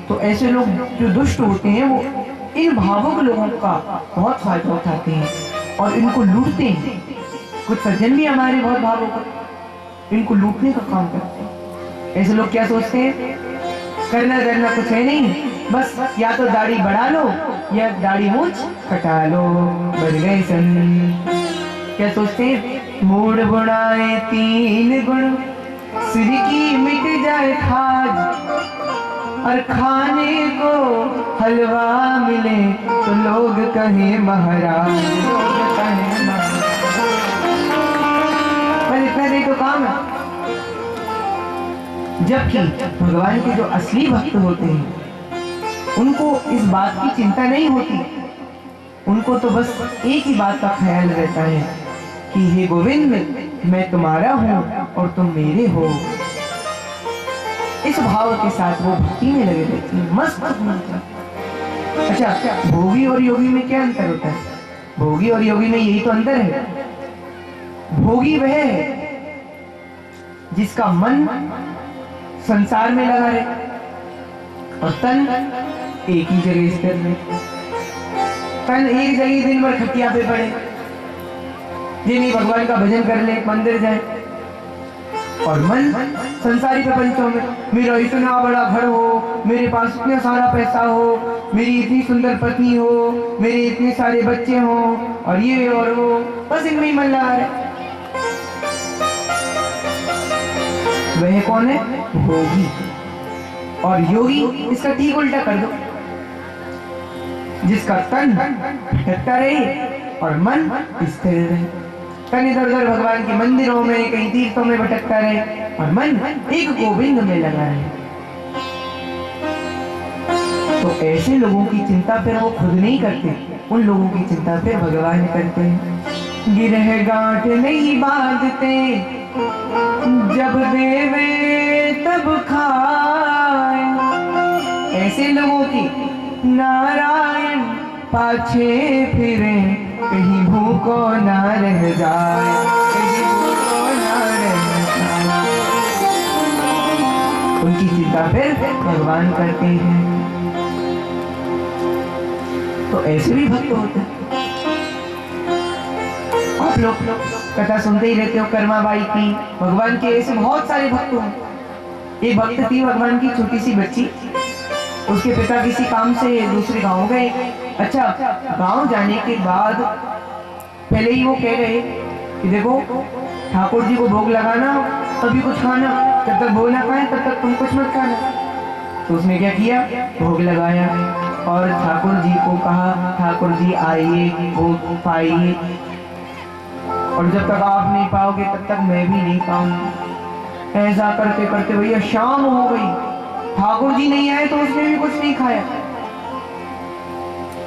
तो ऐसे लोग जो दुष्ट होते हैं वो इन भावुक लोगों का बहुत फायदा उठाते हैं और इनको लूटते हैं। कुछ सज्जन भी हमारे बहुत भावुक इनको लूटने का काम करते हैं। ऐसे लोग क्या सोचते हैं, करना धरना कुछ है नहीं, बस या तो दाढ़ी बढ़ा लो या दाढ़ी मूछ कटा लो, बन गए सन। क्या सोचते हैं, मूड बुढ़ाए 3 गुण, सिर की मिट जाए खाज, और खाने को हलवा मिले तो लोग कहे महाराज, लोग कहे महाराज। पर इतना दे तो काम है। जबकि भगवान के जो असली भक्त होते हैं उनको इस बात की चिंता नहीं होती, उनको तो बस एक ही बात का ख्याल रहता है कि हे गोविंद, मैं तुम्हारा हूं और तुम मेरे हो। इस भाव के साथ वो भक्ति में लगे रहते हैं, मस्त होते। अच्छा, भोगी और योगी में क्या अंतर होता है? भोगी और योगी में यही तो अंतर है। भोगी वह है जिसका मन संसार में लगा रहे और तन एक ही जगह स्थिर रहे। तन एक जगह दिन भर खटिया पे पड़े, जिन्हीं भगवान का भजन कर ले, मंदिर जाए, और मन संसारी प्रपंचों में, मेरा इतना बड़ा घर हो, मेरे पास इतना सारा पैसा हो, मेरी इतनी सुंदर पत्नी हो, मेरे इतने सारे बच्चे हो, और ये और वो, बस इनमें ही मन लगा रहे। वह कौन है? भोगी। और योगी इसका ठीक उल्टा कर दो, जिसका तन भटकता रहे और मन स्थिर रहे। तन इधर उधर भगवान के मंदिरों में, कहीं तीर्थों में भटकता रहे और मन एक गोविंद में लगा रहे। तो ऐसे लोगों की चिंता फिर वो खुद नहीं करते, उन लोगों की चिंता फिर भगवान करते हैं। गिरह गांठ नहीं बांधते, जब देवे तब खाए। ऐसे लोगों की नारायण पाछे फिरे, कहीं भूखो ना रह जाए, कहीं भूखो ना रह जाए। उनकी चिंता फिर भगवान करते हैं। तो ऐसे भी भक्त होते हैं। आप लोग कथा सुनते ही रहते हो कर्माबाई की, भगवान के ऐसे बहुत सारे भक्त हैं। एक भक्त थी भगवान की, छोटी सी बच्ची, उसके पिता किसी काम से दूसरे गांव गए। अच्छा, गांव जाने के बाद पहले ही वो कह रहे कि देखो ठाकुर जी को भोग लगाना, तभी कुछ खाना, जब तक भोग ना खाए तब तक तुम कुछ मत खाना। तो उसने क्या किया, भोग लगाया और ठाकुर जी को कहा, ठाकुर जी आइए भोग पाइए, और जब तक आप नहीं पाओगे तब तक मैं भी नहीं पाऊंगी। ऐसा करते करते भैया शाम हो गई, ठाकुर जी नहीं आए तो उसने भी कुछ नहीं खाया,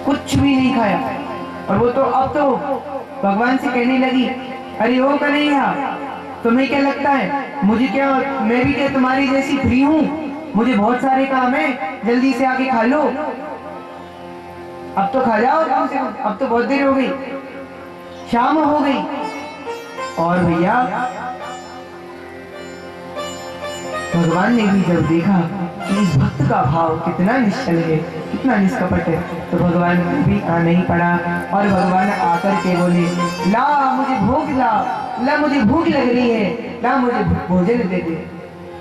कुछ भी नहीं खाया। और वो तो अब तो भगवान से कहने लगी, अरे ओ कन्हैया, तुम्हें क्या लगता है मुझे क्या, मैं भी क्या तुम्हारी जैसी फ्री हूँ? मुझे बहुत सारे काम है, जल्दी से आके खा लो, अब तो खा जाओ कम से कम, अब तो बहुत देर हो गई, शाम हो गई। और भैया भगवान ने भी जब देखा कि इस भक्त का भाव कितना निश्चल है, कितना निष्कपट है, तो भगवान को भी आना ही पड़ा। और भगवान आकर के बोले, ला मुझे भूख ला, ला मुझे भूख लग रही है, ला मुझे भोजन दे दे,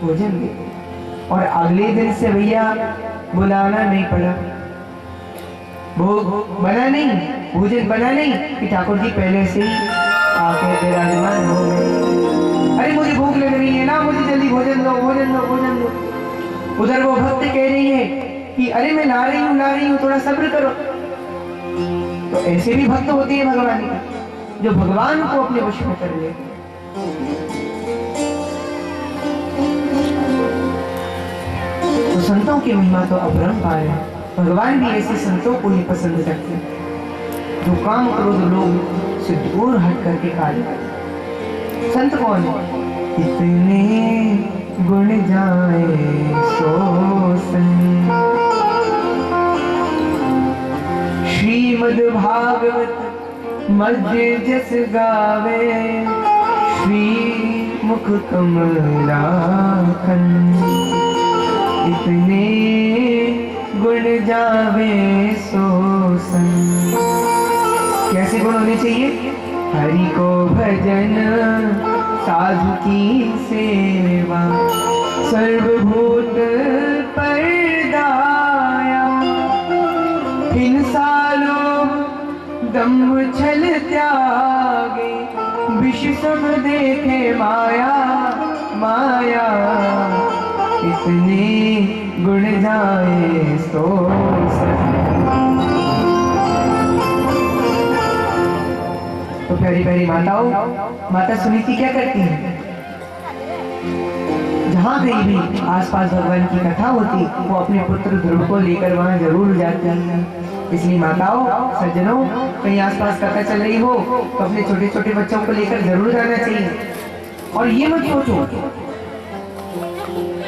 भोजन दे। और अगले दिन से भैया बुलाना नहीं पड़ा, भोग बना नहीं, भोजन बना नहीं, कि ठाकुर जी पहले से ही आके विराजमान हो गए। अरे मुझे भूख लग रही है ना, मुझे जल्दी भोजन दो, भोजन दो, भोजन दो। उधर वो भक्त कह रही है कि अरे मैं ला रही हूँ, थोड़ा सब्र करो। तो ऐसे भी भक्त होते हैं भगवान के, जो भगवान को अपने वश में कर ले। तो संतों की महिमा तो अपरंपार है। भगवान भी ऐसे संतों को ही पसंद करते हैं, जो काम क्रोध लोग से दूर हट करके कार्य करते। संत कौन है? इतने गुण जाए सो संत, श्रीमद् भागवत मध्य जस गावे, श्री मुख कमल राखन। इतने जावे सो संग। कैसे गुण होने चाहिए? हरि को भजन, साधु की सेवा, सर्वभूत परदाया, हिंसा लोभ दंभ छल त्यागे, विष सब देखे माया माया, इतने गुण जाए सो संग। तो प्यारी प्यारी माताओं, माता सुनीति क्या करती है? जहाँ कहीं भी आसपास भगवान की कथा होती, वो अपने पुत्र ध्रुव को लेकर वहाँ जरूर जाती है। इसलिए माताओं, सज्जनों, कहीं आसपास कथा चल रही हो तो अपने छोटे छोटे बच्चों को लेकर जरूर जाना चाहिए। और ये मत सोचो,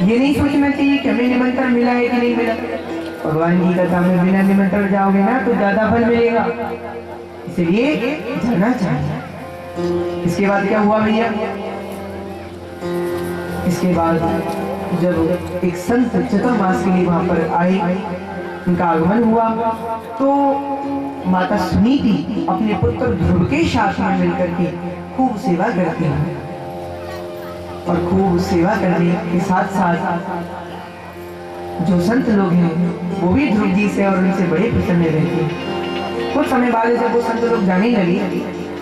ये नहीं सोचना चाहिए कि हमें निमंत्रण मिला है कि नहीं मिला। भगवान की कथा में बिना निमंत्रण जाओगे ना तो ज्यादा फल मिलेगा, इसलिए जाना चाहिए। इसके बाद क्या हुआ भैया? इसके बाद जब एक संत चतुर्मास के लिए वहां पर आए, उनका आगमन हुआ, तो माता सुनीति अपने पुत्र ध्रुव के साथ में मिलकर के खूब सेवा करती हैं। और खूब सेवा करने के साथ साथ जो संत लोग हैं वो भी ध्रुव जी से और उनसे बड़े प्रसन्न रहते हैं। कुछ समय बाद जब वो संत लोग जाने लगे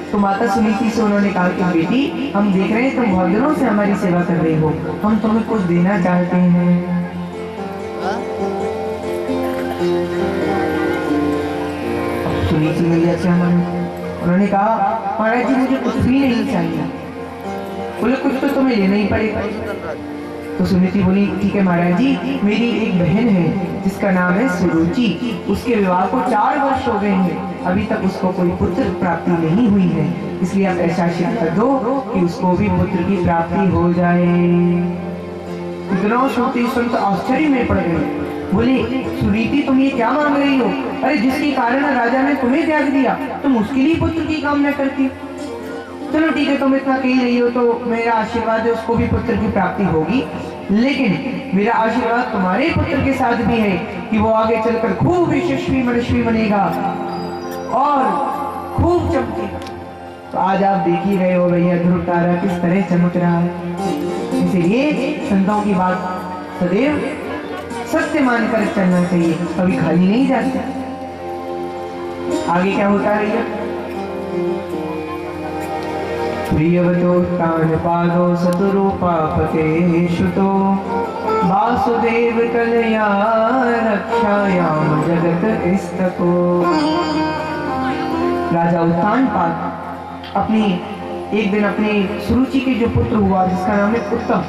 तो माता सुनीति से उन्होंने कहा कि बेटी, हम देख रहे हैं तुम बहुत दिनों से हमारी सेवा कर रही हो, हम तुम्हें कुछ देना चाहते हैं। सुनीति मिली अच्छा मन, उन्होंने कहा महाराज जी मुझे कुछ भी नहीं चाहिए। बोले कुछ तो तुम्हें लेना ही पड़ेगा। तो सुनीति बोली ठीक है महाराज जी, मेरी एक बहन है जिसका नाम है सुरुचि, उसके विवाह को 4 वर्ष हो गए हैं, अभी तक उसको कोई पुत्र प्राप्ति नहीं हुई है, इसलिए आप ऐसा आशीर्वाद कर दो कि उसको भी पुत्र की प्राप्ति हो जाए। इतना सुनते संत आश्चर्य में पड़ गए। बोले सुनीति तुम ये क्या मांग रही हो? अरे जिसके कारण राजा ने तुम्हें त्याग दिया, तुम उसके लिए पुत्र की कामना करती। चलो ठीक है, तुम इतना कह रही हो तो मेरा आशीर्वाद है उसको भी पुत्र की प्राप्ति होगी, लेकिन मेरा आशीर्वाद तुम्हारे पुत्र के साथ भी है कि वो आगे चलकर खूब यशस्वी मनस्वी बनेगा और खूब चमकेगा। तो आज आप देख ही रहे हो भैया ध्रुव तारा किस तरह चमक रहा है। इसलिए संतों की बात सदैव सत्य मानकर चलना चाहिए, कभी खाली नहीं जाते। आगे क्या होता है भैया? प्रियवतो प्राणपादो सतरूपापते शुतो वासुदेव कलया रक्षायाम जगत स्तको। राजा उत्तानपाद अपनी एक दिन अपने सुरुचि के जो पुत्र हुआ जिसका नाम है उत्तम,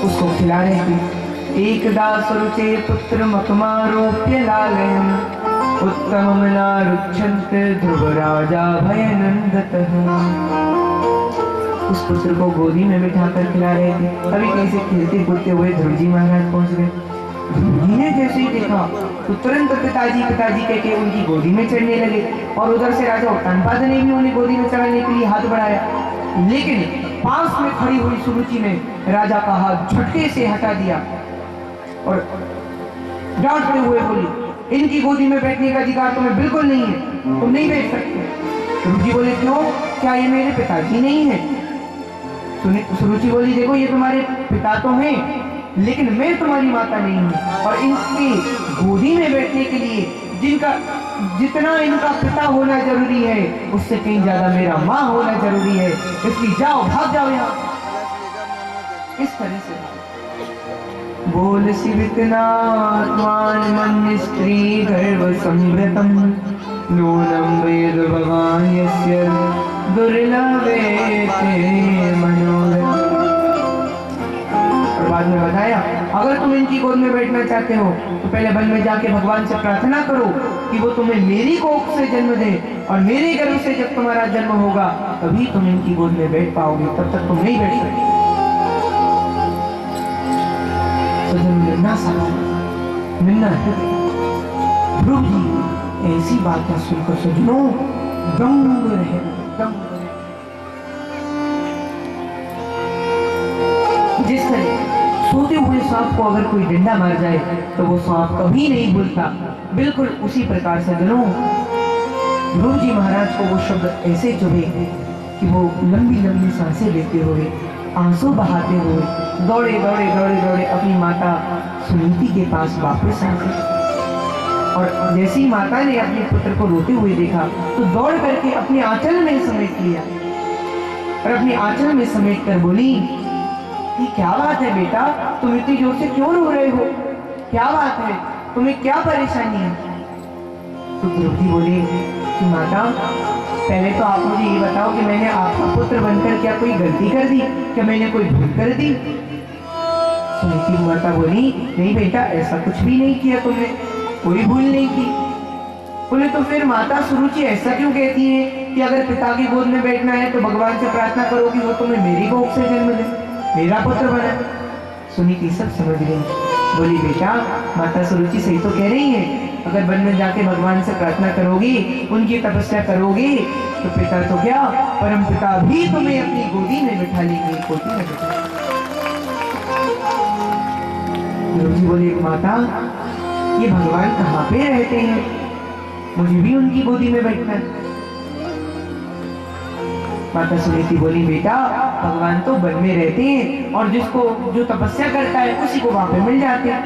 उसको खिला रहे थे। एकदा सुरुचे पुत्र मकमारोप्य लालयन् उत्तमं नारुच्छन्त ध्रुव राजा भयनन्दतः। उस पुत्र को गोदी में बिठाकर खिला रहे थे। अभी कैसे खेलते कूदते हुए ध्रुव जी महाराज पहुंच गए। ध्रुव जी ने जैसे ही देखा तो तुरंत पिताजी कह के उनकी गोदी में चढ़ने लगे, और उधर से राजा उत्तानपाद ने भी उन्हें गोदी में चढ़ाने के लिए हाथ बढ़ाया, लेकिन पास में खड़ी हुई सुरुचि ने राजा का हाथ झटके से हटा दिया और डांटते हुए बोली इनकी गोदी में बैठने का अधिकार तुम्हें बिल्कुल नहीं है, तुम नहीं बैठ सकते। सुरुचि बोले क्यों, क्या ये मेरे पिताजी नहीं है? सुरुचि बोली देखो ये तुम्हारे पिता तो हैं, लेकिन मैं तुम्हारी माता नहीं हूँ, और इनकी गोदी में बैठने के लिए जितना इनका पिता होना जरूरी है उससे कहीं ज्यादा मेरा माँ होना जरूरी है, इसलिए जाओ भाग जाओ यहाँ। इस तरह से बोल शिवितनात्मान मन स्त्री गर्भ संभृतम नूनम वेद भगवान यस्य दुर्लभेते मनोरथ। और बाद में बताया अगर तुम इनकी गोद में बैठना चाहते हो तो पहले वन में जाके भगवान से प्रार्थना करो कि वो तुम्हें मेरी कोख से जन्म दे, और मेरे गर्भ से जब तुम्हारा जन्म होगा तभी तुम इनकी गोद में बैठ पाओगे, तब तक तुम नहीं बैठ सकते। मिलना सारा मिलना है। ध्रुव जी ऐसी बातें सुनकर सजनों दंग रहे, दंग रहे। जिस तरह सोते हुए सांप को अगर कोई डंडा मार जाए तो वो सांप कभी नहीं भूलता। बिल्कुल उसी प्रकार से दोनों ध्रुव जी महाराज को वो शब्द ऐसे चुभे कि वो लंबी लंबी सांसें लेते हुए, आंसू बहाते हुए दौड़े दौड़े दौड़े दौड़े अपनी माता सुनीति के पास वापस आ गए। और जैसे ही माता ने अपने पुत्र को रोते हुए देखा तो दौड़ करके अपने आंचल में समेट लिया और अपने आंचल में समेट कर बोली, ये क्या बात है बेटा, तुम इतनी जोर से क्यों रो रहे हो? क्या बात है, तुम्हें क्या परेशानी है? तो द्रौपदी बोली कि माता, पहले तो आप मुझे ये बताओ कि मैंने आपका पुत्र बनकर क्या कोई गलती कर दी? क्या मैंने कोई भूल कर दी? सुनीति माता बोली, नहीं बेटा, ऐसा कुछ भी नहीं किया तुमने, कोई भूल नहीं की। बोले तो फिर माता सुरुचि ऐसा क्यों कहती है कि अगर पिता की गोद में बैठना है तो भगवान से प्रार्थना करो कि वो तुम्हें मेरी गोद से जन्म दे, मेरा पुत्र बना। सुनीति सब समझ गई, बोली बेटा, माता सुरुचि सही तो कह रही है, अगर वन में जाके भगवान से प्रार्थना करोगी, उनकी तपस्या करोगी तो पिता तो क्या, परम पिता भी तुम्हें अपनी गोदी में बिठा लेंगे, गोदी में बिठा। बोली माता, ये भगवान कहाँ पे रहते हैं, मुझे भी उनकी गोदी में बैठना है। माता सुनीति बोली, बेटा, भगवान तो वन में रहते हैं और जिसको जो तपस्या करता है उसी को वहां पे मिल जाते हैं।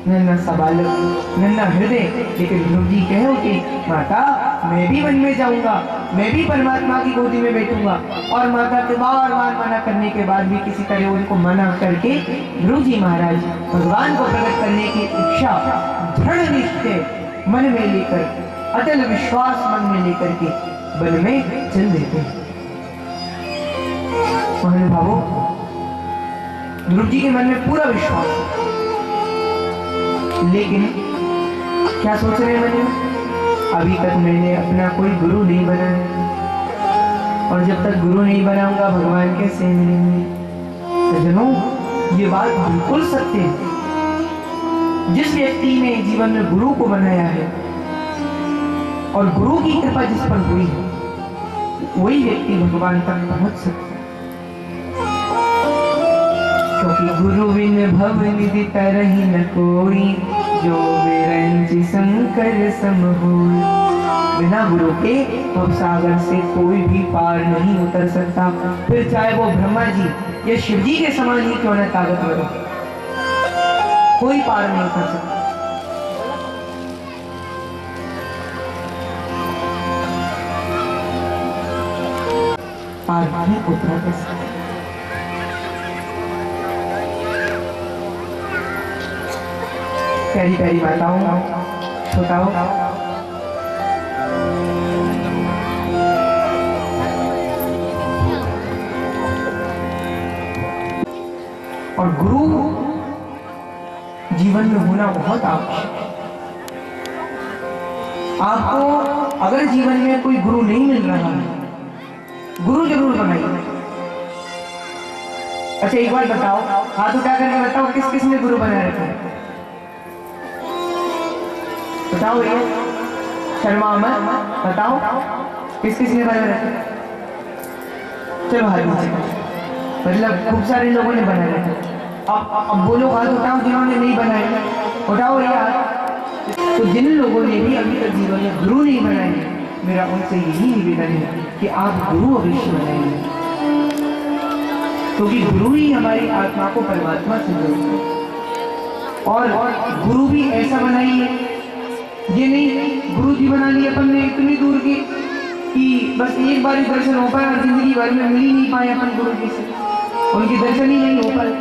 नन्ना सा बालक, नन्ना हृदय, लेकिन ध्रुव जी कहे उठे, माता, मैं भी वन में जाऊंगा, मैं भी परमात्मा की गोदी में बैठूंगा। और माता के बार बार मना करने के बाद भी किसी तरह उनको मना करके ध्रुव जी महाराज भगवान को प्रकट करने की इच्छा दृढ़ निश्चय मन में लेकर, अटल विश्वास मन में लेकर के वन में चल देते हैं। महानुभावों, ध्रुव जी के मन में पूरा विश्वास, लेकिन क्या सोच रहे हैं मन में, अभी तक मैंने अपना कोई गुरु नहीं बनाया और जब तक गुरु नहीं बनाऊंगा भगवान कैसे मिलेंगे? सज्जनों, ये बात बिल्कुल सत्य है। जिस व्यक्ति ने जीवन में गुरु को बनाया है और गुरु की कृपा जिस पर हुई है, वही व्यक्ति भगवान तक पहुंच सकता है। क्योंकि गुरु बिन भव निधि तरहि न कोई, जो बिरंच शंकर सम होय। बिना गुरु के भव सागर से कोई भी पार नहीं उतर सकता, फिर चाहे वो ब्रह्मा जी या शिव जी के समान ही क्यों न ताकतवर हो, कोई पार नहीं उतर सकता। पार नहीं उतरा कर सकता। प्यारी प्यारी माताओं, छोटाओं, और गुरु जीवन में होना बहुत आवश्यक है। आपको अगर जीवन में कोई गुरु नहीं मिल रहा है, गुरु जरूर बनाइए। अच्छा, एक बार बताओ, हाथ उठा करके बताओ, किस किस ने गुरु बना रखा है? बताओ, ये शर्मा मत, बताओ किस किस ने बना रखा है? चलो हाथ नीचे, मतलब खूब सारे लोगों ने बनाया रखा। अब वो लोग हाथ उठाओ जिन्होंने नहीं बनाया, उठाओ ये हाथ। तो जिन लोगों ने भी अभी तक जीवन में गुरु नहीं बनाए, मेरा उनसे यही निवेदन है कि आप गुरु अवश्य बनाइए, क्योंकि गुरु ही हमारी आत्मा को परमात्मा से जोड़ते हैं। और गुरु भी ऐसा बनाइए, ये नहीं गुरु जी बना लिए अपन ने इतनी दूर की कि बस एक बार ही दर्शन हो पाए और जिंदगी भर में मिल ही नहीं पाए अपन गुरु जी से, उनकी दर्शन ही नहीं हो पाए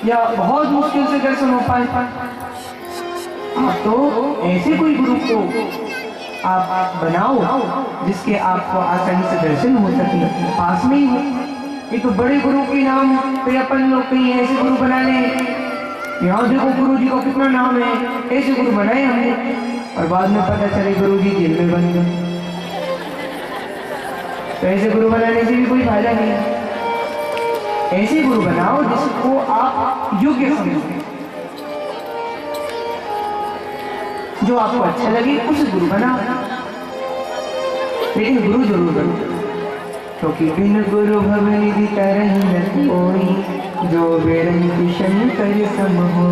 या बहुत मुश्किल से दर्शन हो पाए। तो ऐसे कोई गुरु को आप बनाओ जिसके आपको आसानी से दर्शन हो सके, पास में ही हो। ये तो बड़े गुरु के नाम पे अपन लोग कहीं ऐसे गुरु बना ले, यहाँ देखो गुरु जी का कितना नाम है, ऐसे गुरु बनाए हमने, और बाद में पता चले गुरु जी जेल में बन गए। तो ऐसे गुरु बनाने से भी कोई फायदा नहीं है। ऐसे गुरु बनाओ जिसको आप योग्य समझो, जो आपको अच्छा लगे उस गुरु बनाओ, लेकिन गुरु जरूर बनो, क्योंकि बिन गुरु भव निधि तरहि न कोई, जो बेरंग शंकर सम हो।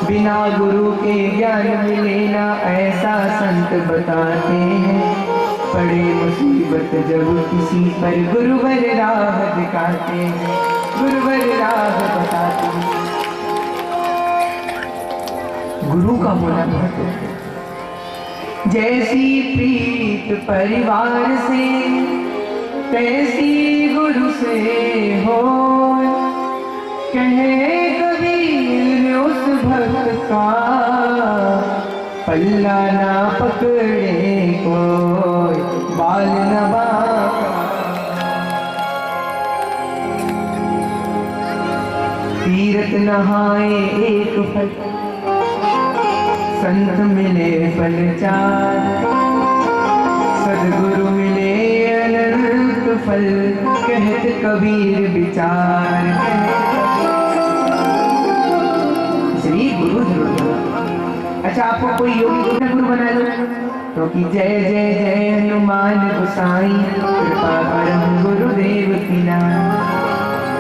बिना गुरु के ज्ञान मिले ना ऐसा संत बताते हैं। पड़े मुसीबत जब किसी पर गुरुवर राह दिखाते हैं, गुरुवर राह बताते हैं। गुरु का होना महत्व। जैसी प्रीत परिवार से तैसी गुरु से हो। कहे कबीर उस भक्त का पल्ला ना पकड़े कोई बाल न बांका। तीरथ नहाए एक फल, संत मिले फल चार। सदगुरु मिले अनंत फल, कहत कबीर विचार। इसलिए गुरु जरूर। अच्छा, आपको कोई योगी गुरु बना लो तो कि जय जय जय हनुमान गोसाई, कृपा परम गुरुदेव की नाम।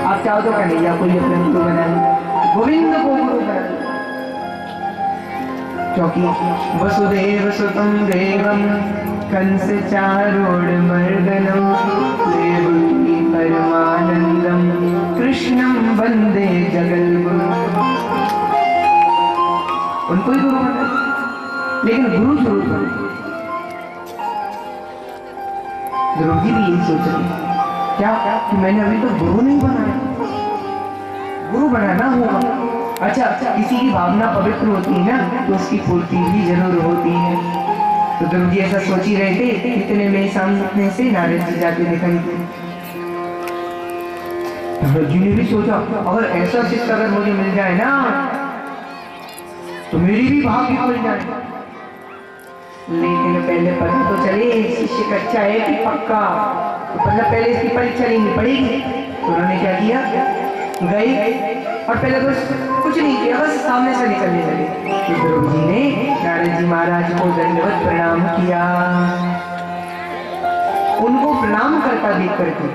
आप चाहो तो कन्हैया कोई अपना गुरु बना लो, गोविंद को गुरु बना लो। क्योंकि वसुदेव सुतं देवं कंस चारोर्मर्दनं, देवकी परमानंदं कृष्णं वंदे जगद्गुरुं। उनको ही गुरु बना, लेकिन गुरु जरूर बने। ध्रुव जी भी यही सोच रहे क्या कि मैंने अभी तो गुरु नहीं बनाया, गुरु बनाना होगा। अच्छा, किसी की भावना पवित्र होती है ना तो उसकी पूर्ति भी जरूर होती है। तो ध्रुव जी ऐसा सोच ही रहे थे, इतने में सामने से नारद जी जाके दिखाई थे। नारद जी ने भी सोचा अगर ऐसा शिष्य अगर मुझे मिल जाए ना तो मेरी भी भाग्य खुल जाए। लेकिन पहले पता तो चले शिष्य कच्चा है कि पक्का, तो मतलब पहले इसकी परीक्षा लेनी पड़ेगी। तो उन्होंने क्या किया, गए और पहले तो कुछ नहीं किया, बस सामने से निकलने लगे। तो ध्रुव जी ने नारद जी महाराज को दंडवत प्रणाम किया। उनको प्रणाम करता देख करके,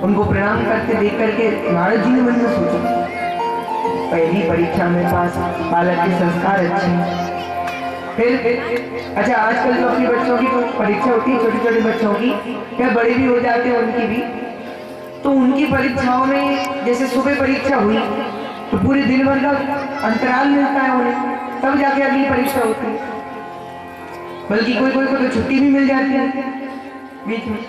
उनको प्रणाम करते देख करके नारद जी ने मन में सोचा पहली परीक्षा में पास, बालक के संस्कार अच्छे। फिर अच्छा, आजकल तो अपने बच्चों की तो परीक्षा होती है, छोटे छोटे बच्चों की, क्या बड़े भी हो जाते हैं उनकी भी। तो उनकी परीक्षाओं में जैसे सुबह परीक्षा हुई तो पूरे दिन भर का अंतराल मिलता है उन्हें, तब जाके अगली परीक्षा होती है। बल्कि कोई कोई को तो छुट्टी भी मिल जाती है बीच में।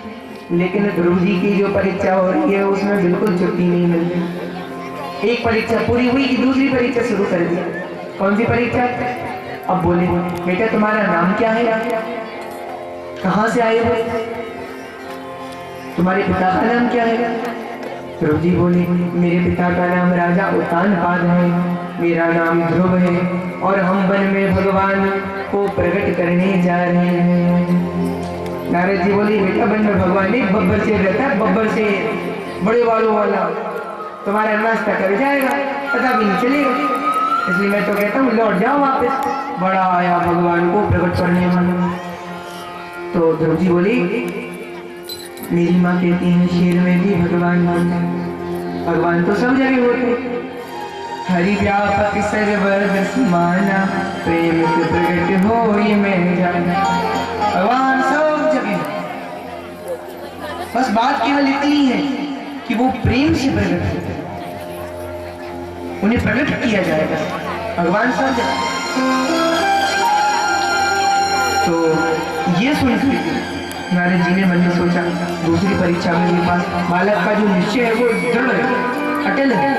लेकिन ध्रुव जी की जो परीक्षा हो रही है उसमें बिल्कुल छुट्टी नहीं मिलती। एक परीक्षा पूरी हुई कि दूसरी परीक्षा शुरू कर दी। कौन सी परीक्षा? अब बोले बेटा तुम्हारा नाम क्या है, कहाँ से आए हो, तुम्हारे पिता का नाम क्या है? ध्रुव जी बोले मेरे पिता का नाम राजा उत्तानपाद है, मेरा नाम ध्रुव है और हम वन में भगवान को प्रकट करने जा रहे हैं। नारद जी बोले बेटा वन में भगवान एक बब्बर शेर रहता है, बब्बर शेर बड़े वालों वाला, तुम्हारा नाश्ता कर जाएगा, पता भी नहीं चलेगा। इसलिए मैं तो कहता हूँ लौट जाओ वापस, बड़ा आया भगवान को प्रकट करने वाला। तो ध्रुव जी बोली मेरी माँ कहती है शेर में भी भगवान होते हैं, भगवान तो सब जगह होते। हरि व्यापक सर्वत्र समाना, प्रेम से प्रकट हो ये मैं जाना। भगवान सब जगह, बस बात केवल इतनी है कि वो प्रेम से प्रकट होते हैं, उन्हें प्रकट किया जाएगा। भगवान सब जगह। तो ये सुनकर नारद जी ने मन में सोचा दूसरी परीक्षा में मेरे पास बालक का जो निश्चय है वो दृढ़ है, अटल है।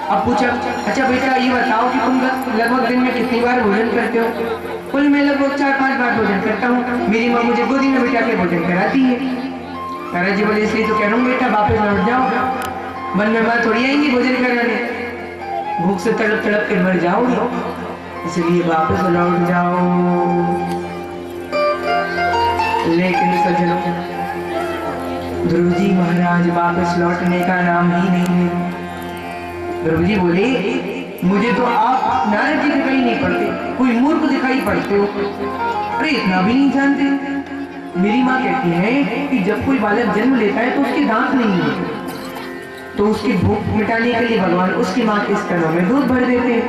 अब पूछा अच्छा बेटा ये बताओ कि तुम लगभग दिन में कितनी बार भोजन करते हो? कुल मैं लगभग 4-5 बार भोजन करता हूँ, मेरी माँ मुझे गोदी में बिठा के भोजन कराती है। नारद जी बोले इसलिए तो कह रहा हूँ बेटा वापस लौट जाओ, वन में माँ थोड़ी आएंगी भोजन कराने, भूख से तड़प तड़प के मर जाओगे, इसलिए वापस लौट जाओ। लेकिन सज्जनों ध्रुव जी महाराज वापस लौटने का नाम ही नहीं है। ध्रुव जी बोले मुझे तो आप नारद जी दिखाई नहीं पड़ते, कोई मूर्ख दिखाई पड़ते हो। अरे इतना भी नहीं जानते, मेरी माँ कहती है कि जब कोई बालक जन्म लेता है तो उसके दांत नहीं होते, तो उसकी भूख मिटाने के लिए भगवान उसकी माँ के स्तनों में दूध भर देते हैं।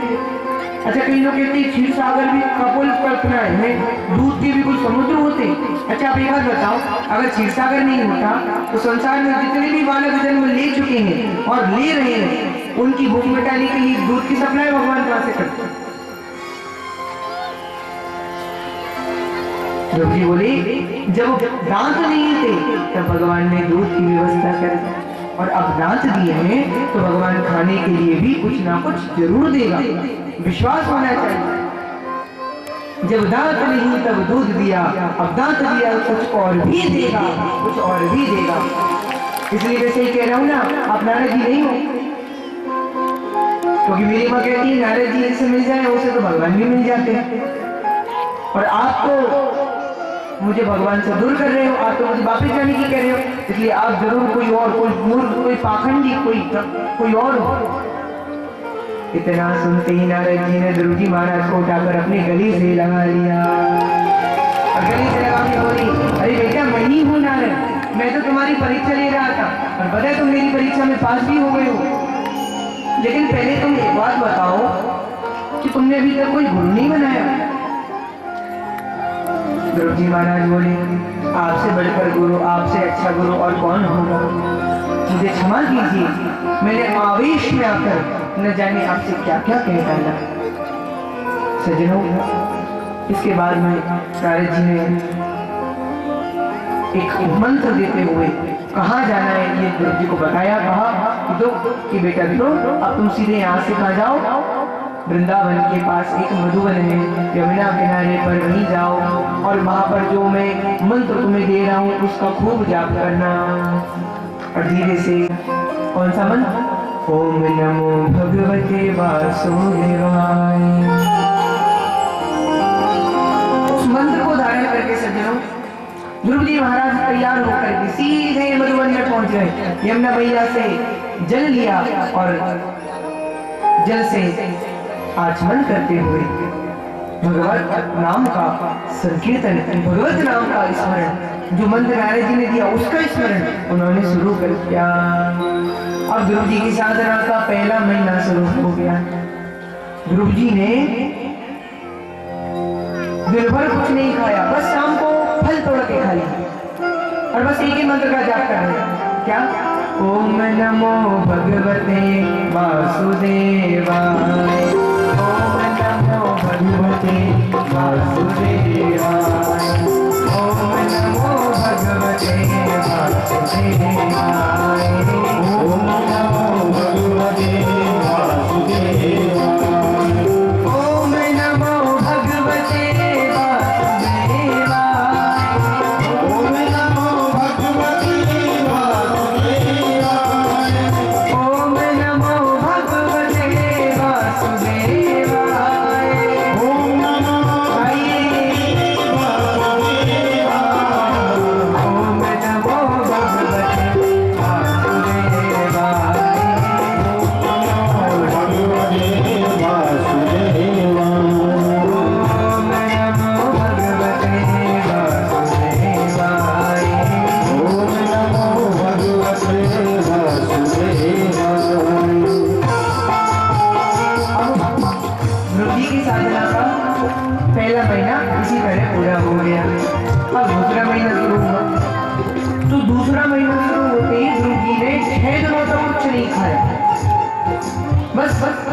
अच्छा, कई लोग कहते हैं क्षीर सागर भी कपोल कल्पना है, दूध के भी कुछ समुद्र होते। अच्छा, आप एक बात बताओ, अगर क्षीर सागर नहीं होता तो संसार में जितने भी बालक जन्म ले चुके हैं और ले रहे हैं, उनकी भूख मिटाने के लिए दूध की सप्लाई भगवान कहां से करते हैं? जोगी बोले जब दांत नहीं थे तब भगवान ने दूध की व्यवस्था कर दी, और अब दांत दिए हैं तो भगवान खाने के लिए भी कुछ ना कुछ जरूर देगा, विश्वास होना चाहिए। जब दांत नहीं तब दूध दिया, अब दांत दिया कुछ और भी देगा, कुछ और भी देगा। इसलिए वैसे ही कह रहा हूं ना, आप नारद जी नहीं हो, क्योंकि मेरी माँ कहती है नारद जी से मिल जाए उसे तो भगवान भी मिल जाते हैं, और आप तो मुझे भगवान से दूर कर रहे हो, आप तो मुझे वापस जाने की कह रहे हो, इसलिए आप जरूर कोई और, कोई मूर्ख, कोई पाखंडी, कोई और हो। इतना सुनते ही नारद जी ने ध्रुव जी महाराज को उठाकर अपने गले से लगा लिया, और गले से लगा के बोली, अरे बेटा मैं ही हूँ नारद, मैं तो तुम्हारी परीक्षा ले रहा था, और पता है तुम मेरी परीक्षा में पास भी हो गए हो। लेकिन पहले तुम एक बात बताओ कि तुमने अभी तक कोई गुरु नहीं बनाया। ध्रुव जी महाराज बोले, आपसे बढ़कर गुरु, आपसे अच्छा गुरु और कौन होगा। मुझे क्षमा कीजिए, मैंने आवेश में आकर न जाने आपसे क्या क्या कह डाला। सज्जनों, इसके बाद में नारद जी ने एक मंत्र देते हुए कहाँ जाना है ये ध्रुव जी को बताया। कहा कि बेटा ध्रुव, अब तुम सीधे यहाँ से कहाँ जाओ, वृंदावन के पास एक मधुवन है, यमुना किनारे पर वहीं जाओ, और वहां पर जो मैं मंत्र तुम्हें दे रहा हूँ उसका खूब जाप करना। और धीरे से, कौन सा मंत्र? ओम नमो भगवते वासुदेवाय। उस मंत्र को धारण करके सज्जनों, ध्रुव जी महाराज तैयार होकर के सीधे मधुवन में पहुंच गए। यमुना मैया से जल लिया और जल से आचमन करते हुए भगवत नाम का संकीर्तन, भगवत नाम का स्मरण, जो मंत्र नारद जी ने दिया उसका स्मरण उन्होंने शुरू कर दिया। अब ध्रुव जी की साधना का पहला महीना शुरू हो गया। ध्रुव जी ने दिन भर कुछ नहीं खाया, बस शाम को फल तोड़ के खा लिया, और बस एक ही मंत्र का जाप कर रहे। क्या? ओम नमो भगवते वासुदेवाय, ओम नमो भगवते वासुदेवाय, ओम नमो भगवते वासुदेवाय, ओम नमो भगवते वासुदेवाय, ओम नमो भगवते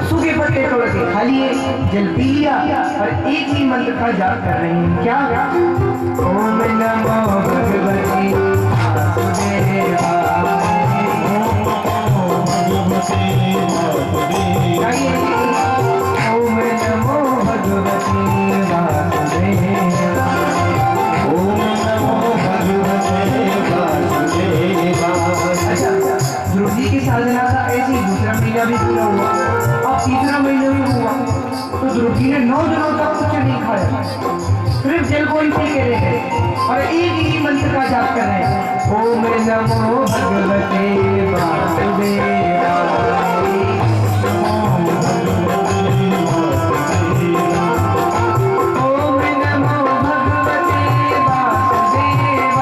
सूखे पत्ते तोड़ के खा लिए, जल पी लिया, और एक ही मंत्र का जाप कर रहे हैं। क्या? ओम नमो भगवते वासुदेवाय, ओम नमो भगवते वासुदेवाय, ओम नमो भगवते वासुदेवाय। अच्छा, ध्रुव जी की साधना का ऐसे ही दूसरा महीना भी पूरा हुआ, अब तीसरा महीना भी हुआ, तो ध्रुव जी ने 9 दिनों तक कुछ नहीं खाया, सिर्फ जल को ही पी के रहे और एक ही मंत्र का जाप कर रहे हैं। ओम नमो भगवते वासुदेवाय, ओम नमो भगवते वासुदेवाय,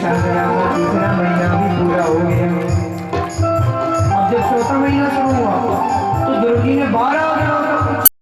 सागरा का तीसरा महीना